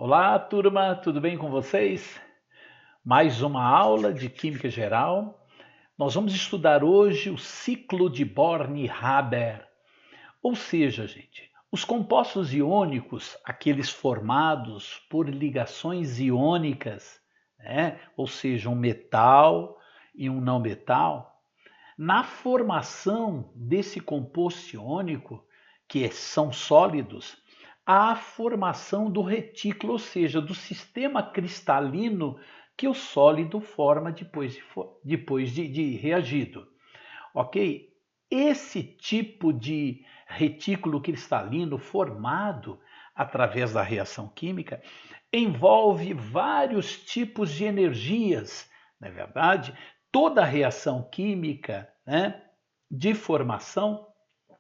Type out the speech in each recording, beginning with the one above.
Olá, turma, tudo bem com vocês? Mais uma aula de Química Geral. Nós vamos estudar hoje o ciclo de Born-Haber. Ou seja, gente, os compostos iônicos, aqueles formados por ligações iônicas, né? Ou seja, um metal e um não metal, na formação desse composto iônico, que são sólidos, há a formação do retículo, ou seja, do sistema cristalino que o sólido forma depois de reagido. Ok? Esse tipo de retículo cristalino formado através da reação química envolve vários tipos de energias, não é verdade? Toda reação química, né, de formação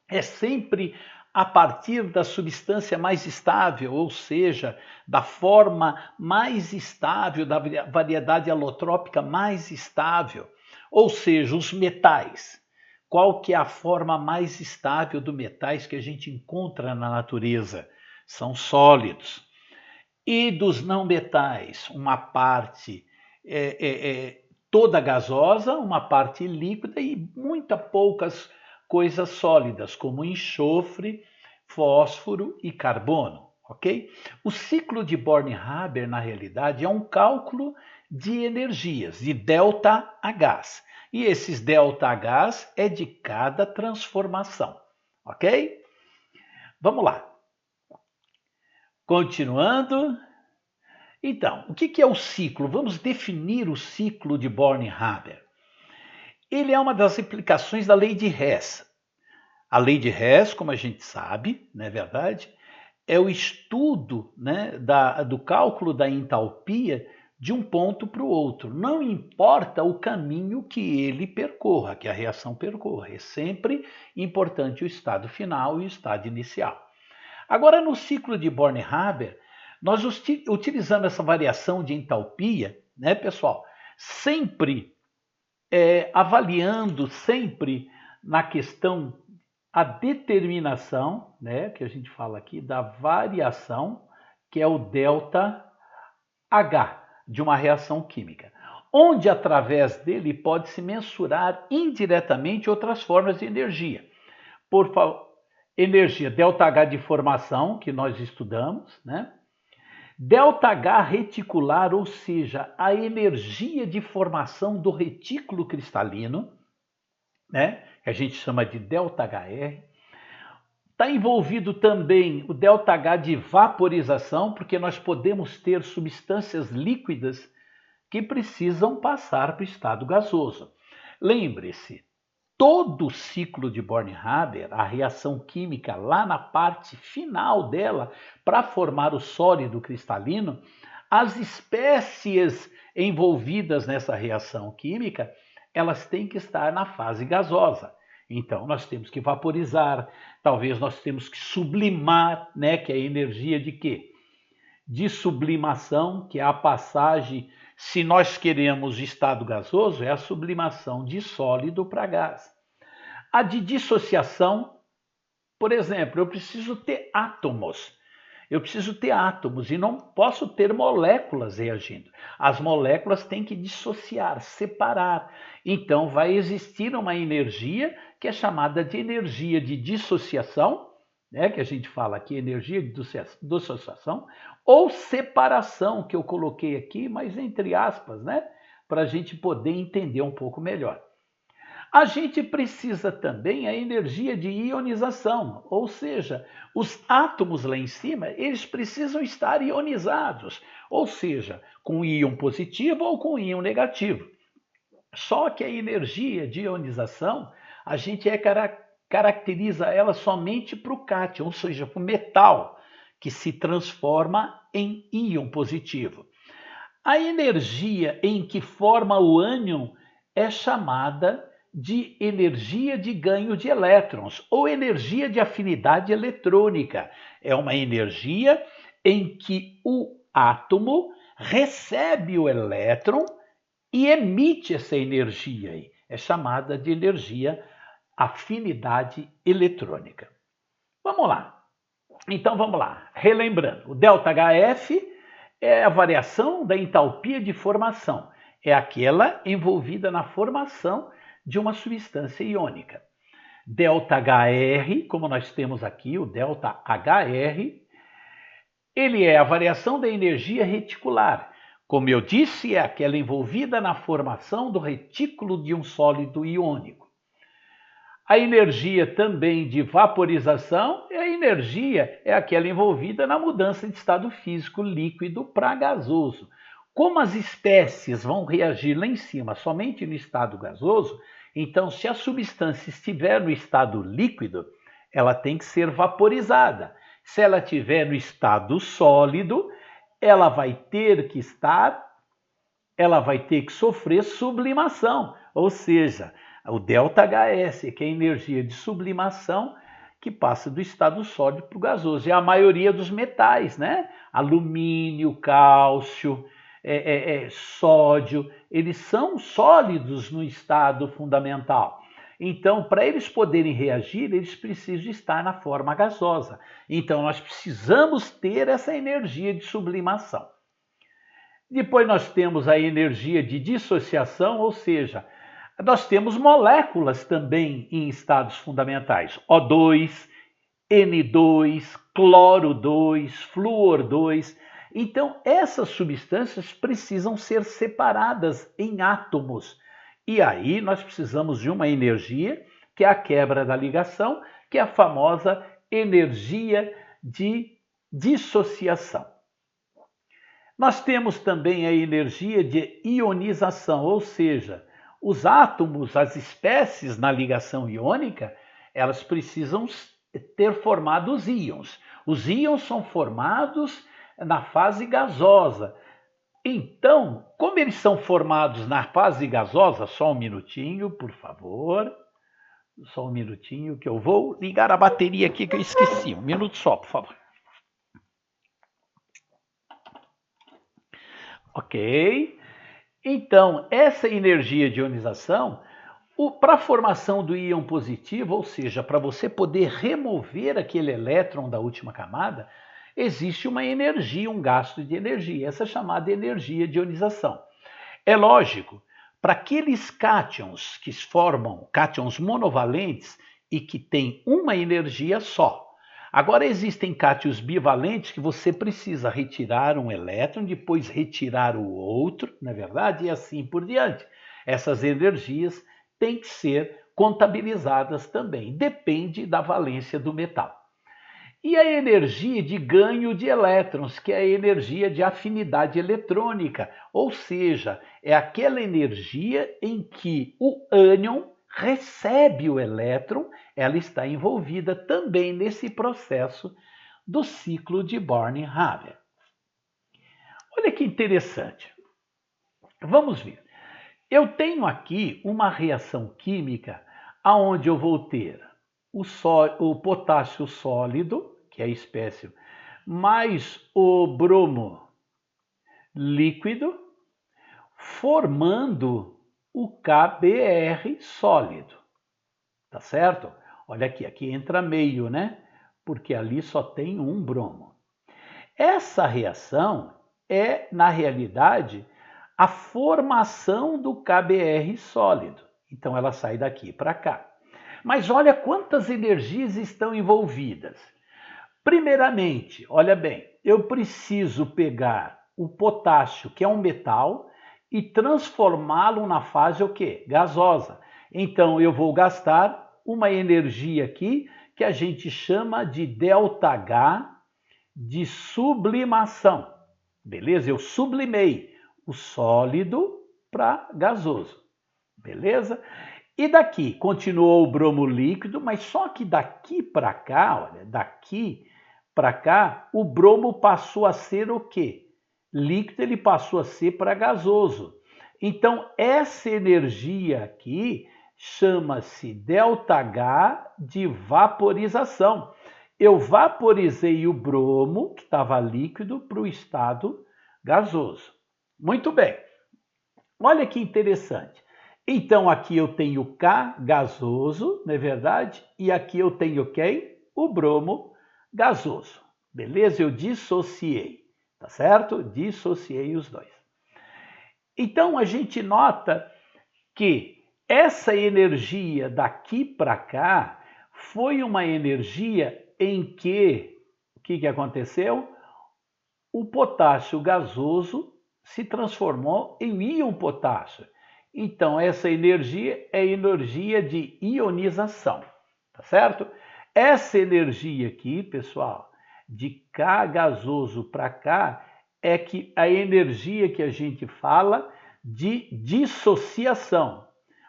é sempre a partir da substância mais estável, ou seja, da forma mais estável, da variedade alotrópica mais estável, ou seja, os metais. Qual que é a forma mais estável dos metais que a gente encontra na natureza? São sólidos. E dos não metais, uma parte toda gasosa, uma parte líquida e muitas poucas coisas sólidas, como enxofre, fósforo e carbono, ok? O ciclo de Born-Haber, na realidade, é um cálculo de energias, de ΔH. E esses ΔH é de cada transformação, ok? Vamos lá. Continuando. Então, o que é o ciclo? Vamos definir o ciclo de Born-Haber. Ele é uma das aplicações da lei de Hess. A lei de Hess, como a gente sabe, não é verdade? É o estudo, né, do cálculo da entalpia de um ponto para o outro. Não importa o caminho que ele percorra, que a reação percorra. É sempre importante o estado final e o estado inicial. Agora, no ciclo de Born-Haber, nós utilizamos essa variação de entalpia, né, pessoal? Sempre avaliando sempre na questão a determinação, né, que a gente fala aqui, da variação, que é o ΔH de uma reação química, onde através dele pode-se mensurar indiretamente outras formas de energia. Por energia ΔH de formação, que nós estudamos, né? ΔH reticular, ou seja, a energia de formação do retículo cristalino, né? Que a gente chama de ΔHR. Está envolvido também o ΔH de vaporização, porque nós podemos ter substâncias líquidas que precisam passar para o estado gasoso. Lembre-se, todo o ciclo de Born-Haber, a reação química lá na parte final dela, para formar o sólido cristalino, as espécies envolvidas nessa reação química, elas têm que estar na fase gasosa. Então, nós temos que vaporizar, talvez nós temos que sublimar, né, que é a energia de quê? De sublimação, que é a passagem, se nós queremos estado gasoso, é a sublimação de sólido para gás. A de dissociação, por exemplo, eu preciso ter átomos. Eu preciso ter átomos e não posso ter moléculas reagindo. As moléculas têm que dissociar, separar. Então vai existir uma energia que é chamada de energia de dissociação, né, que a gente fala aqui, energia de dissociação, ou separação, que eu coloquei aqui, mas entre aspas, né, para a gente poder entender um pouco melhor. A gente precisa também a energia de ionização, ou seja, os átomos lá em cima, eles precisam estar ionizados, ou seja, com íon positivo ou com íon negativo. Só que a energia de ionização, a gente caracteriza ela somente para o cátion, ou seja, para o metal, que se transforma em íon positivo. A energia em que forma o ânion é chamada de energia de ganho de elétrons ou energia de afinidade eletrônica. É uma energia em que o átomo recebe o elétron e emite essa energia aí. É chamada de energia afinidade eletrônica. Vamos lá. Então vamos lá. Relembrando, o ΔHF é a variação da entalpia de formação. É aquela envolvida na formação de uma substância iônica. ΔHR, como nós temos aqui, o ΔHR, ele é a variação da energia reticular. Como eu disse, é aquela envolvida na formação do retículo de um sólido iônico. A energia também de vaporização é aquela envolvida na mudança de estado físico líquido para gasoso. Como as espécies vão reagir lá em cima somente no estado gasoso, então se a substância estiver no estado líquido, ela tem que ser vaporizada. Se ela estiver no estado sólido, ela vai ter que sofrer sublimação, ou seja, o ΔHS, que é a energia de sublimação que passa do estado sólido para o gasoso. É a maioria dos metais, né? Alumínio, cálcio, sódio, eles são sólidos no estado fundamental. Então, para eles poderem reagir, eles precisam estar na forma gasosa. Então, nós precisamos ter essa energia de sublimação. Depois nós temos a energia de dissociação, ou seja, nós temos moléculas também em estados fundamentais. O2, N2, cloro 2, flúor 2. Então, essas substâncias precisam ser separadas em átomos. E aí nós precisamos de uma energia, que é a quebra da ligação, que é a famosa energia de dissociação. Nós temos também a energia de ionização, ou seja, os átomos, as espécies na ligação iônica, elas precisam ter formado os íons. Os íons são formados na fase gasosa. Então, como eles são formados na fase gasosa, só um minutinho, por favor. Só um minutinho que eu vou ligar a bateria aqui que eu esqueci. Um minuto só, por favor. Ok. Então, essa energia de ionização, para a formação do íon positivo, ou seja, para você poder remover aquele elétron da última camada, existe uma energia, um gasto de energia, essa é chamada energia de ionização. É lógico, para aqueles cátions que formam cátions monovalentes e que têm uma energia só. Agora existem cátions bivalentes que você precisa retirar um elétron, depois retirar o outro, não é verdade? E assim por diante. Essas energias têm que ser contabilizadas também, depende da valência do metal. E a energia de ganho de elétrons, que é a energia de afinidade eletrônica, ou seja, é aquela energia em que o ânion recebe o elétron, ela está envolvida também nesse processo do ciclo de Born-Haber. Olha que interessante. Vamos ver. Eu tenho aqui uma reação química onde eu vou ter o potássio sólido, que é a espécie, mais o bromo líquido, formando o KBr sólido. Tá certo? Olha aqui entra meio, né? Porque ali só tem um bromo. Essa reação é, na realidade, a formação do KBr sólido. Então ela sai daqui para cá. Mas olha quantas energias estão envolvidas. Primeiramente, olha bem, eu preciso pegar o potássio, que é um metal, e transformá-lo na fase o quê? Gasosa. Então eu vou gastar uma energia aqui que a gente chama de ΔH de sublimação. Beleza? Eu sublimei o sólido para gasoso. Beleza? E daqui continuou o bromo líquido, mas só que daqui para cá, olha, daqui para cá, o bromo passou a ser o quê? Líquido, ele passou a ser para gasoso. Então, essa energia aqui chama-se ΔH de vaporização. Eu vaporizei o bromo, que estava líquido, para o estado gasoso. Muito bem. Olha que interessante. Então, aqui eu tenho K gasoso, não é verdade? E aqui eu tenho quem? O bromo gasoso. Beleza? Eu dissociei. tá certo? Dissociei os dois. Então a gente nota que essa energia daqui para cá foi uma energia em que, o que aconteceu? O potássio gasoso se transformou em íon potássio. Então, essa energia é energia de ionização, tá certo? Essa energia aqui, pessoal, de cá gasoso para cá, é que a energia que a gente fala de dissociação,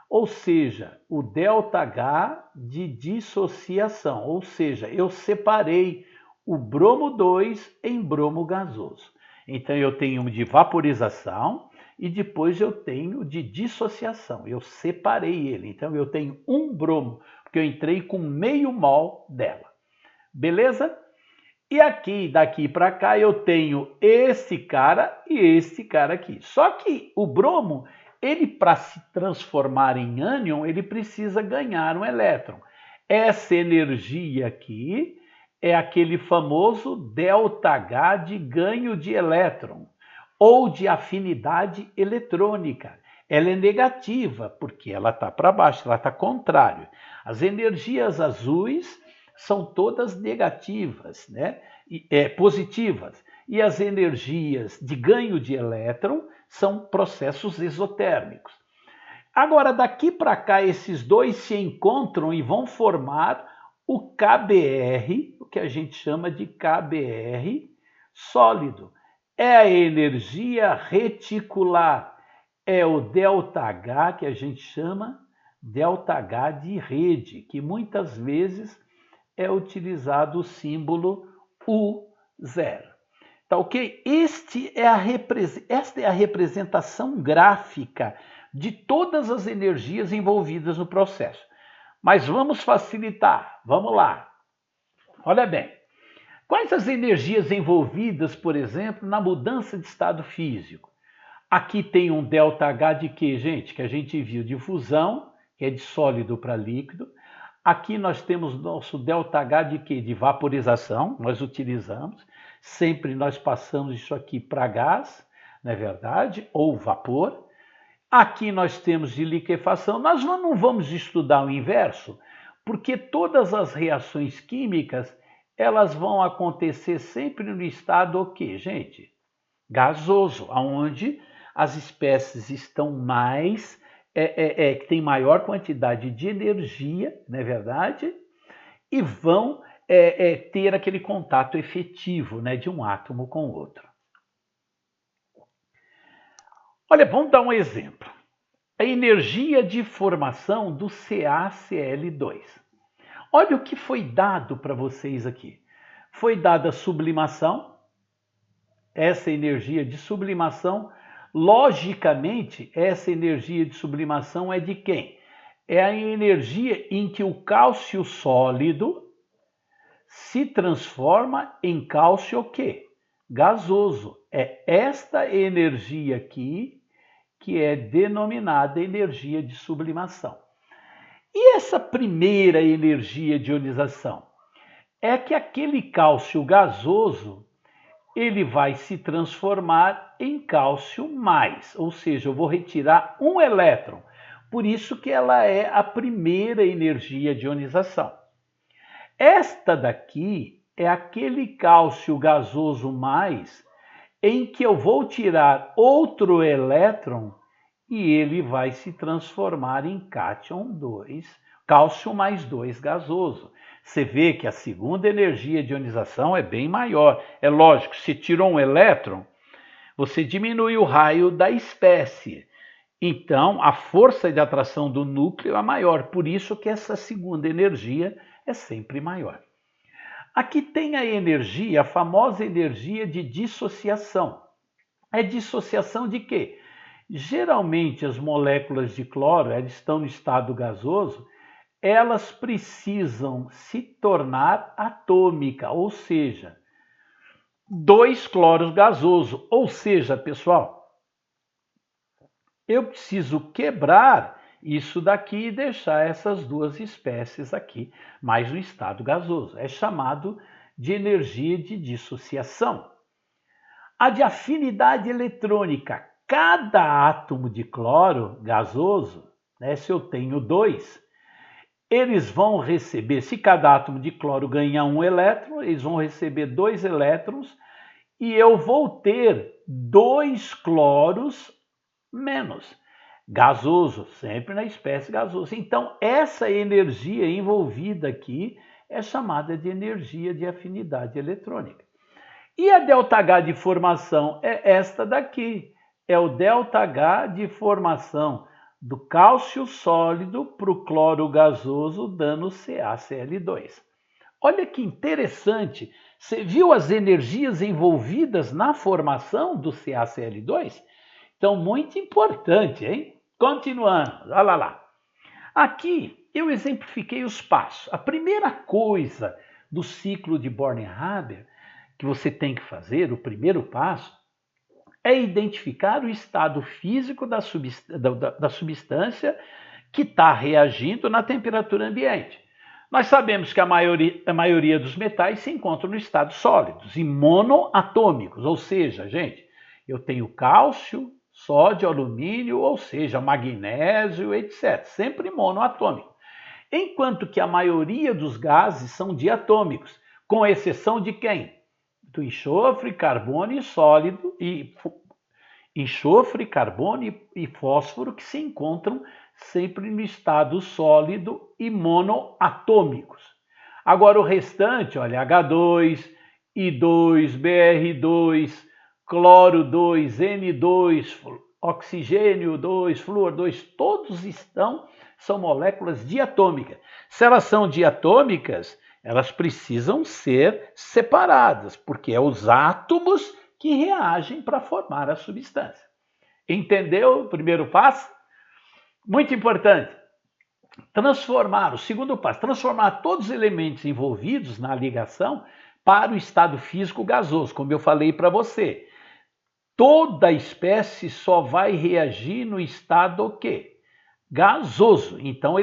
ou seja, o ΔH de dissociação, ou seja, eu separei o bromo 2 em bromo gasoso. Então eu tenho de vaporização e depois eu tenho de dissociação. Eu separei ele. Então eu tenho um bromo, porque eu entrei com meio mol dela. Beleza? E aqui, daqui para cá, eu tenho esse cara e esse cara aqui. Só que o bromo, ele para se transformar em ânion, ele precisa ganhar um elétron. Essa energia aqui é aquele famoso ΔH de ganho de elétron ou de afinidade eletrônica. Ela é negativa porque ela está para baixo, ela está contrário. As energias azuis são todas negativas, né? Positivas. E as energias de ganho de elétron são processos exotérmicos. Agora, daqui para cá, esses dois se encontram e vão formar o KBr, o que a gente chama de KBr sólido. É a energia reticular, é o ΔH que a gente chama ΔH de rede, que muitas vezes é utilizado o símbolo U0. Tá ok? Esta é a representação gráfica de todas as energias envolvidas no processo. Mas vamos facilitar, vamos lá. Olha bem, quais as energias envolvidas, por exemplo, na mudança de estado físico? Aqui tem um ΔH de quê, gente? Que a gente viu de fusão, que é de sólido para líquido. Aqui nós temos nosso ΔH de quê? De vaporização, nós utilizamos. Sempre nós passamos isso aqui para gás, não é verdade? Ou vapor. Aqui nós temos de liquefação. Nós não vamos estudar o inverso, porque todas as reações químicas, elas vão acontecer sempre no estado o quê, gente? Gasoso, onde as espécies estão mais, que tem maior quantidade de energia, não é verdade? E vão ter aquele contato efetivo, né, de um átomo com o outro. Olha, vamos dar um exemplo. A energia de formação do CaCl2. Olha o que foi dado para vocês aqui. Foi dada sublimação, essa energia de sublimação, logicamente, essa energia de sublimação é de quem? É a energia em que o cálcio sólido se transforma em cálcio o quê? Gasoso. É esta energia aqui que é denominada energia de sublimação. E essa primeira energia de ionização? É que aquele cálcio gasoso ele vai se transformar em cálcio mais, ou seja, eu vou retirar um elétron. Por isso que ela é a primeira energia de ionização. Esta daqui é aquele cálcio gasoso mais em que eu vou tirar outro elétron e ele vai se transformar em cátion 2, cálcio mais 2 gasoso. Você vê que a segunda energia de ionização é bem maior. É lógico, se tirou um elétron, você diminui o raio da espécie. Então, a força de atração do núcleo é maior. Por isso que essa segunda energia é sempre maior. Aqui tem a energia, a famosa energia de dissociação. É dissociação de quê? Geralmente as moléculas de cloro, elas estão no estado gasoso, elas precisam se tornar atômica, ou seja, 2 cloros gasoso. Ou seja, pessoal, eu preciso quebrar isso daqui e deixar essas duas espécies aqui, mais no estado gasoso. É chamado de energia de dissociação. A de afinidade eletrônica. Cada átomo de cloro gasoso, né, se eu tenho 2, eles vão receber, se cada átomo de cloro ganhar 1 elétron, eles vão receber 2 elétrons e eu vou ter 2 cloros menos. Gasoso, sempre na espécie gasosa. Então, essa energia envolvida aqui é chamada de energia de afinidade eletrônica. E a ΔH de formação é esta daqui. É o ΔH de formação do cálcio sólido para o cloro gasoso, dando CaCl2. Olha que interessante. Você viu as energias envolvidas na formação do CaCl2? Então, muito importante, hein? Continuando, olha lá. Aqui eu exemplifiquei os passos. A primeira coisa do ciclo de Born-Haber que você tem que fazer, o primeiro passo, é identificar o estado físico da substância que está reagindo na temperatura ambiente. Nós sabemos que a maioria dos metais se encontram no estado sólidos e monoatômicos, ou seja, gente, eu tenho cálcio, sódio, alumínio, ou seja, magnésio, etc. Sempre monoatômico. Enquanto que a maioria dos gases são diatômicos, com exceção de quem? Do enxofre, carbono e sólido, enxofre, carbono e fósforo, que se encontram sempre no estado sólido e monoatômicos. Agora o restante, olha, H2, I2, Br2, cloro 2, N2, oxigênio 2, flúor 2, todos são moléculas diatômicas. Se elas são diatômicas, elas precisam ser separadas, porque é os átomos que reagem para formar a substância. Entendeu o primeiro passo? Muito importante. O segundo passo, transformar todos os elementos envolvidos na ligação para o estado físico gasoso, como eu falei para você. Toda espécie só vai reagir no estado o quê? Gasoso. Então,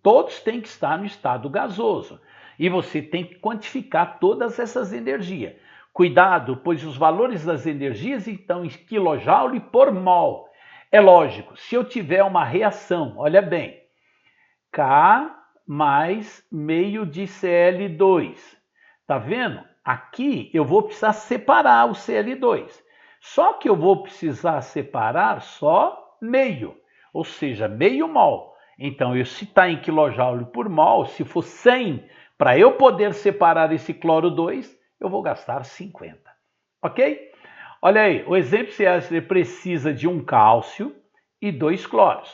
todos têm que estar no estado gasoso. E você tem que quantificar todas essas energias. Cuidado, pois os valores das energias estão em kJ por mol. É lógico, se eu tiver uma reação, olha bem, K mais meio de Cl2. Tá vendo? Aqui eu vou precisar separar o Cl2. Só que eu vou precisar separar só meio, ou seja, meio mol. Então, se está em kJ por mol, se for 100, para eu poder separar esse cloro 2, eu vou gastar 50. Ok? Olha aí, o exemplo CaCl precisa de um cálcio e 2 cloros.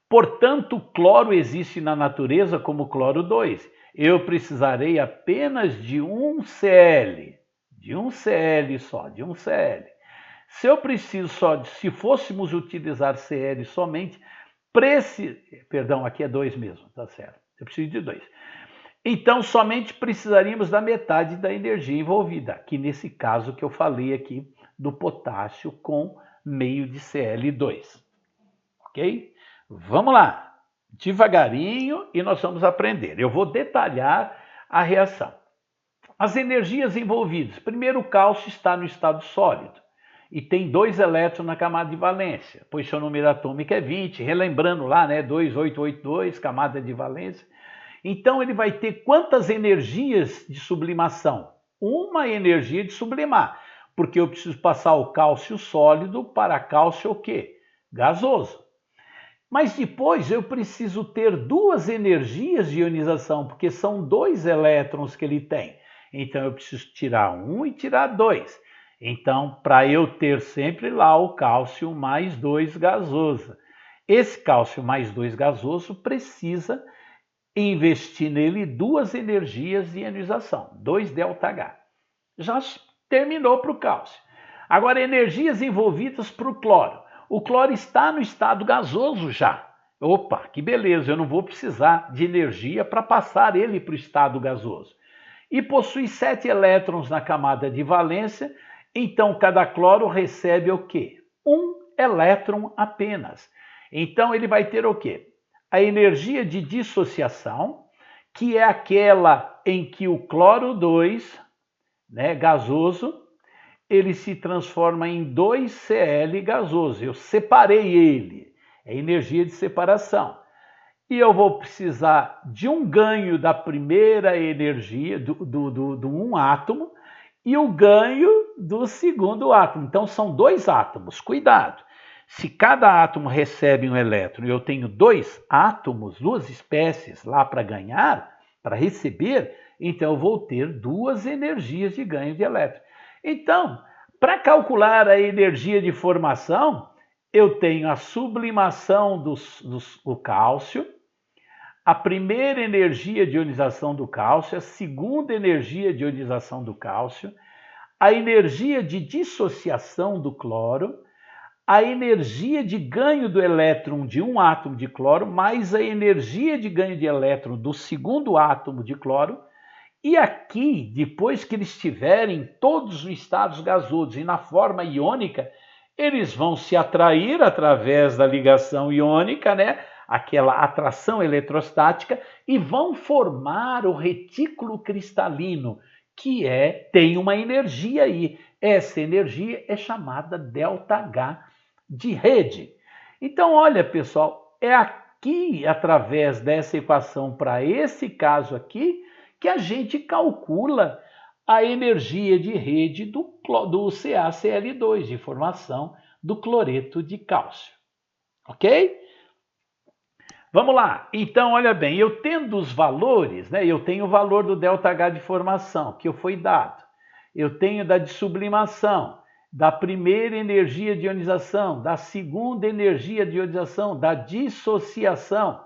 Portanto, o cloro existe na natureza como cloro 2. Eu precisarei apenas de um Cl, de um Cl. Se eu preciso se fôssemos utilizar Cl somente, perdão, aqui é 2 mesmo, tá certo. Eu preciso de 2. Então, somente precisaríamos da metade da energia envolvida, aqui nesse caso que eu falei aqui do potássio com meio de Cl2. Ok? Vamos lá, devagarinho e nós vamos aprender. Eu vou detalhar a reação. As energias envolvidas. Primeiro, o cálcio está no estado sólido e tem 2 elétrons na camada de valência, pois seu número atômico é 20, relembrando lá, né, 2882, camada de valência. Então, ele vai ter quantas energias de sublimação? Uma energia de sublimar, porque eu preciso passar o cálcio sólido para cálcio o quê? Gasoso. Mas depois eu preciso ter 2 energias de ionização, porque são 2 elétrons que ele tem. Então, eu preciso tirar 1 e tirar 2. Então, para eu ter sempre lá o cálcio mais 2 gasoso. Esse cálcio mais 2 gasoso precisa investir nele 2 energias de ionização, 2 ΔH. Já terminou para o cálcio. Agora, energias envolvidas para o cloro. O cloro está no estado gasoso já. Opa, que beleza, eu não vou precisar de energia para passar ele para o estado gasoso. E possui 7 elétrons na camada de valência, então cada cloro recebe o quê? 1 elétron apenas. Então ele vai ter o quê? A energia de dissociação, que é aquela em que o cloro 2, né, gasoso, ele se transforma em 2Cl gasoso. Eu separei ele, é energia de separação. E eu vou precisar de um ganho da primeira energia, do um átomo, e o ganho do segundo átomo. Então são dois átomos, cuidado. Se cada átomo recebe um elétron e eu tenho dois átomos, duas espécies lá para ganhar, para receber, então eu vou ter duas energias de ganho de elétron. Então, para calcular a energia de formação, eu tenho a sublimação do cálcio, a primeira energia de ionização do cálcio, a segunda energia de ionização do cálcio, a energia de dissociação do cloro, a energia de ganho do elétron de um átomo de cloro, mais a energia de ganho de elétron do segundo átomo de cloro. E aqui, depois que eles estiverem todos os estados gasosos e na forma iônica, eles vão se atrair através da ligação iônica, né? Aquela atração eletrostática, e vão formar o retículo cristalino, que tem uma energia aí. Essa energia é chamada ΔH de rede. Então, olha, pessoal, é aqui, através dessa equação, para esse caso aqui, que a gente calcula a energia de rede do CaCl2, de formação do cloreto de cálcio. Ok? Vamos lá. Então, olha bem, eu tendo os valores, né? Eu tenho o valor do ΔH de formação, que foi dado. Eu tenho da de sublimação, da primeira energia de ionização, da segunda energia de ionização, da dissociação,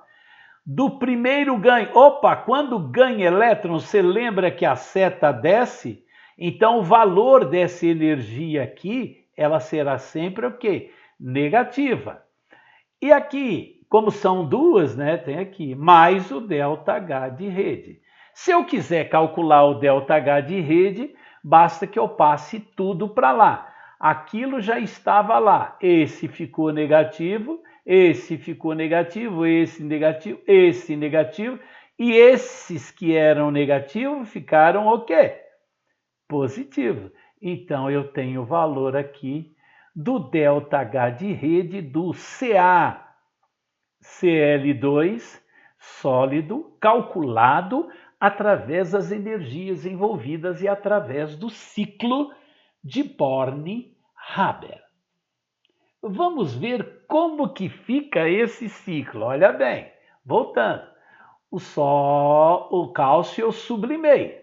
do primeiro ganho. Opa, quando ganha elétron, você lembra que a seta desce? Então, o valor dessa energia aqui, ela será sempre o quê? Negativa. E aqui, como são duas, né, tem aqui, mais o ΔH de rede. Se eu quiser calcular o ΔH de rede, basta que eu passe tudo para lá. Aquilo já estava lá. Esse ficou negativo, esse ficou negativo, esse negativo, e esses que eram negativos ficaram o quê? Positivo. Então, eu tenho o valor aqui do ΔH de rede do CaCl2 sólido, calculado através das energias envolvidas e através do ciclo de Born-Haber. Vamos ver como que fica esse ciclo. Olha bem, voltando. O cálcio eu sublimei.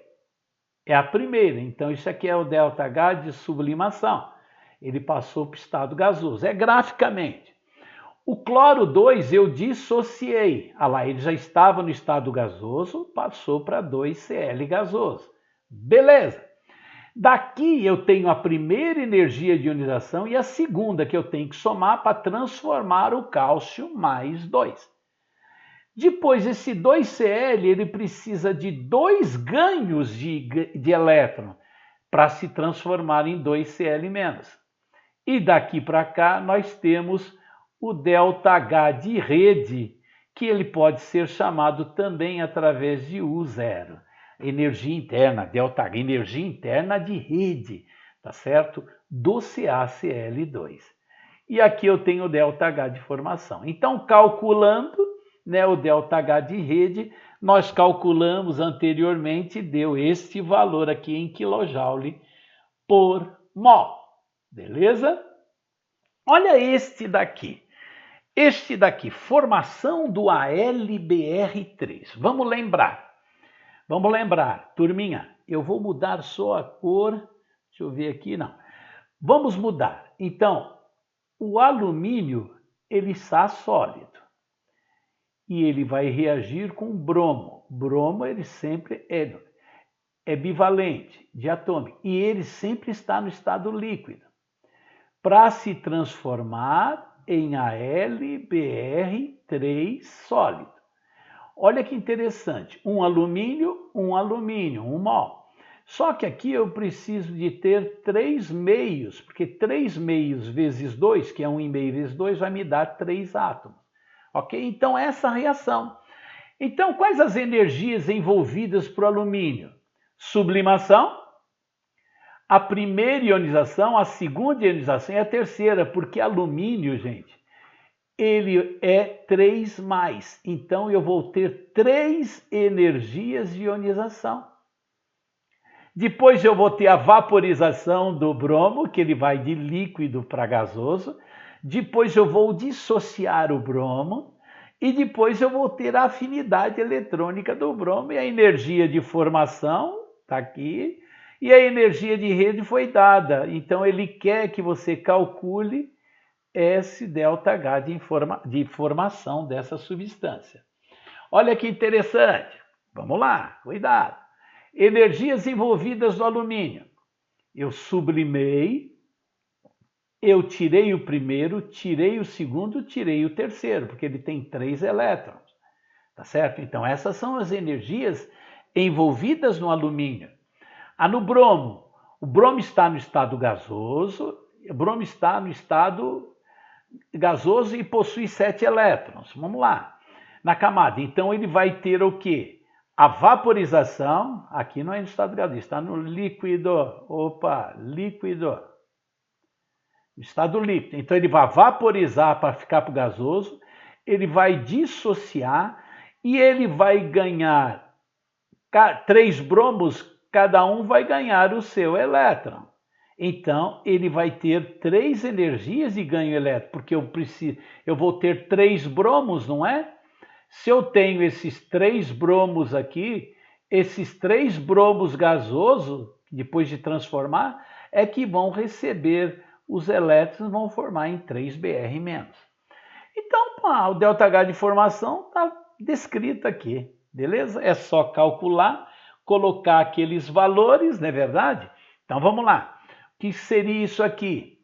É a primeira. Então, isso aqui é o ΔH de sublimação. Ele passou para o estado gasoso. É graficamente. O cloro 2 eu dissociei. Ah lá, ele já estava no estado gasoso, passou para 2Cl gasoso. Beleza. Daqui eu tenho a primeira energia de ionização e a segunda que eu tenho que somar para transformar o cálcio mais 2. Depois, esse 2Cl ele precisa de dois ganhos de elétron para se transformar em 2Cl-. E daqui para cá nós temos o ΔH de rede, que ele pode ser chamado também através de U0. Energia interna, ΔH, energia interna de rede, tá certo? Do CaCl2. E aqui eu tenho o ΔH de formação. Então, calculando, né, o ΔH de rede, nós calculamos anteriormente, deu este valor aqui em kJ por mol. Beleza? Olha este daqui. Este daqui, formação do AlBr3. Vamos lembrar, turminha. Eu vou mudar só a cor. Deixa eu ver aqui, não. Vamos mudar. Então, o alumínio, ele está sólido. E ele vai reagir com bromo. Bromo, ele sempre é bivalente, diatômico. E ele sempre está no estado líquido. Para se transformar em AlBr3 sólido. Olha que interessante, um alumínio, um mol. Só que aqui eu preciso de ter 3 meios, porque 3 meios vezes 2, que é 1,5 vezes 2, vai me dar 3 átomos. Ok? Então, essa reação. Então, quais as energias envolvidas para o alumínio? Sublimação. a primeira ionização, a segunda ionização e a terceira, porque alumínio, gente, ele é 3+. Então, eu vou ter 3 energias de ionização. Depois eu vou ter a vaporização do bromo, que ele vai de líquido para gasoso. Depois eu vou dissociar o bromo. E depois eu vou ter a afinidade eletrônica do bromo. E a energia de formação está aqui. E a energia de rede foi dada. Então ele quer que você calcule S ΔH de formação dessa substância. Olha que interessante. Vamos lá, cuidado. Energias envolvidas no alumínio. Eu sublimei, eu tirei o primeiro, tirei o segundo, tirei o terceiro, porque ele tem 3 elétrons. Tá certo? Então essas são as energias envolvidas no alumínio. No bromo, o bromo está no estado gasoso, o bromo está no estado gasoso e possui 7 elétrons. Vamos lá. Na camada, então ele vai ter o quê? A vaporização, aqui não é no estado gasoso, está no líquido. Opa, líquido. Estado líquido. Então ele vai vaporizar para ficar para o gasoso, ele vai dissociar e ele vai ganhar 3 bromos, cada um vai ganhar o seu elétron. Então, ele vai ter 3 energias de ganho elétrico, porque eu vou ter 3 bromos, não é? Se eu tenho esses 3 bromos aqui, esses 3 bromos gasosos, depois de transformar, é que vão receber os elétrons, vão formar em 3Br-. Então, o ΔH de formação está descrito aqui, beleza? É só calcular, colocar aqueles valores, não é verdade? Então, vamos lá. O que seria isso aqui?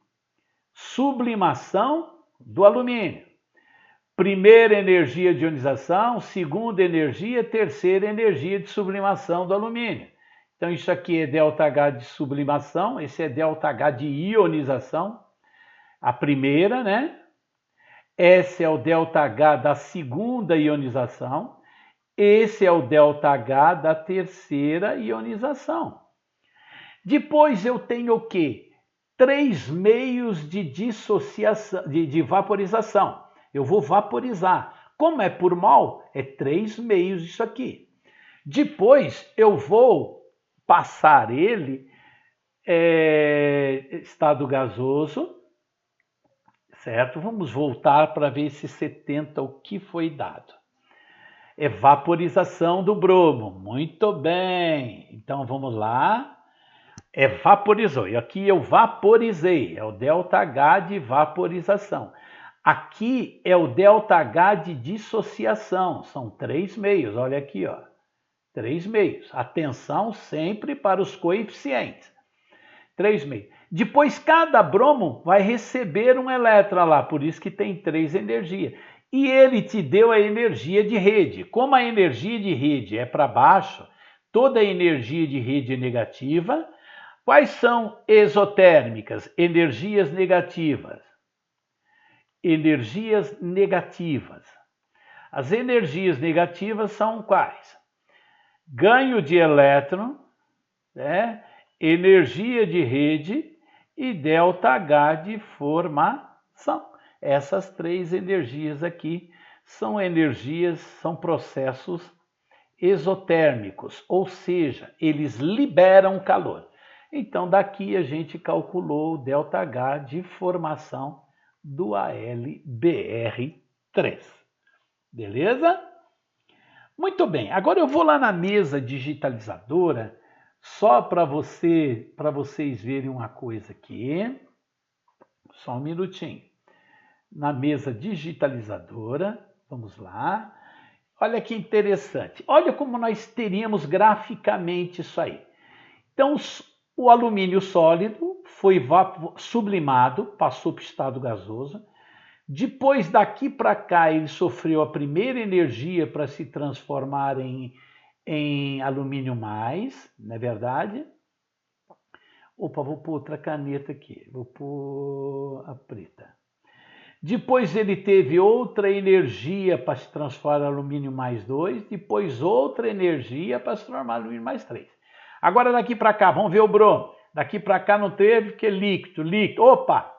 Sublimação do alumínio. Primeira energia de ionização, segunda energia, terceira energia de sublimação do alumínio. Então, isso aqui é ΔH de sublimação, esse é ΔH de ionização, a primeira, né? Esse é o ΔH da segunda ionização, esse é o ΔH da terceira ionização. Depois eu tenho o quê? 3 meios de dissociação, de vaporização. Eu vou vaporizar. Como é por mol, é 3 meios isso aqui. Depois eu vou passar ele estado gasoso, certo? Vamos voltar para ver esse 70, o que foi dado. É vaporização do bromo. Muito bem. Então vamos lá. Vaporizou. E aqui eu vaporizei. É o ΔH de vaporização. Aqui é o ΔH de dissociação. São 3 meios. Olha aqui, ó. 3 meios. Atenção sempre para os coeficientes. 3 meios. Depois, cada bromo vai receber um elétron lá. Por isso que tem 3 energias. E ele te deu a energia de rede. Como a energia de rede é para baixo, toda a energia de rede é negativa. Quais são exotérmicas? Energias negativas. Energias negativas. As energias negativas são quais? Ganho de elétron, né? Energia de rede e ΔH de formação. Essas 3 energias aqui são energias, são processos exotérmicos, ou seja, eles liberam calor. Então, daqui a gente calculou o ΔH de formação do AlBr3. Beleza? Muito bem, agora eu vou lá na mesa digitalizadora, só para vocês verem uma coisa aqui. Só um minutinho. Na mesa digitalizadora, vamos lá. Olha que interessante. Olha como nós teríamos graficamente isso aí. Então, o alumínio sólido foi sublimado, passou para o estado gasoso. Depois, daqui para cá, ele sofreu a primeira energia para se transformar em alumínio mais, não é verdade? Opa, vou pôr outra caneta aqui. Vou pôr a preta. Depois ele teve outra energia para se transformar em alumínio mais 2. Depois outra energia para se transformar em alumínio mais 3. Agora daqui para cá, vamos ver o bromo. Daqui para cá não teve, porque líquido, líquido. Opa!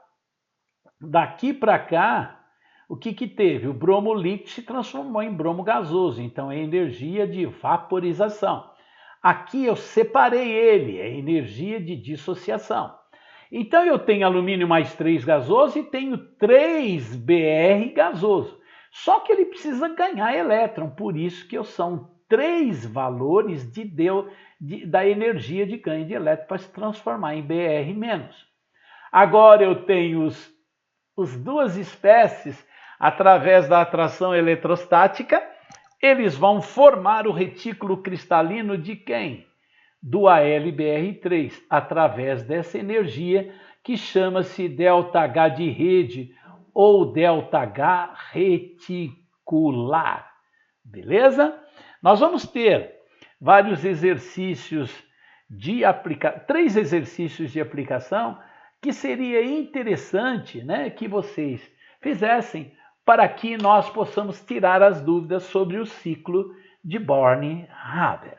Daqui para cá, o que teve? O bromo líquido se transformou em bromo gasoso, então é energia de vaporização. Aqui eu separei ele, é energia de dissociação. Então eu tenho alumínio mais 3 gasoso e tenho 3 Br gasoso. Só que ele precisa ganhar elétron, por isso que são 3 valores da energia de ganho de elétron para se transformar em Br-. Agora eu tenho as duas espécies, através da atração eletrostática, eles vão formar o retículo cristalino de quem? Do AlBr3, através dessa energia que chama-se ΔH de rede ou ΔH reticular. Beleza? Nós vamos ter vários exercícios de aplicação, 3 exercícios de aplicação que seria interessante, né, que vocês fizessem para que nós possamos tirar as dúvidas sobre o ciclo de Born-Haber.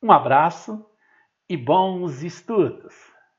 Um abraço e bons estudos!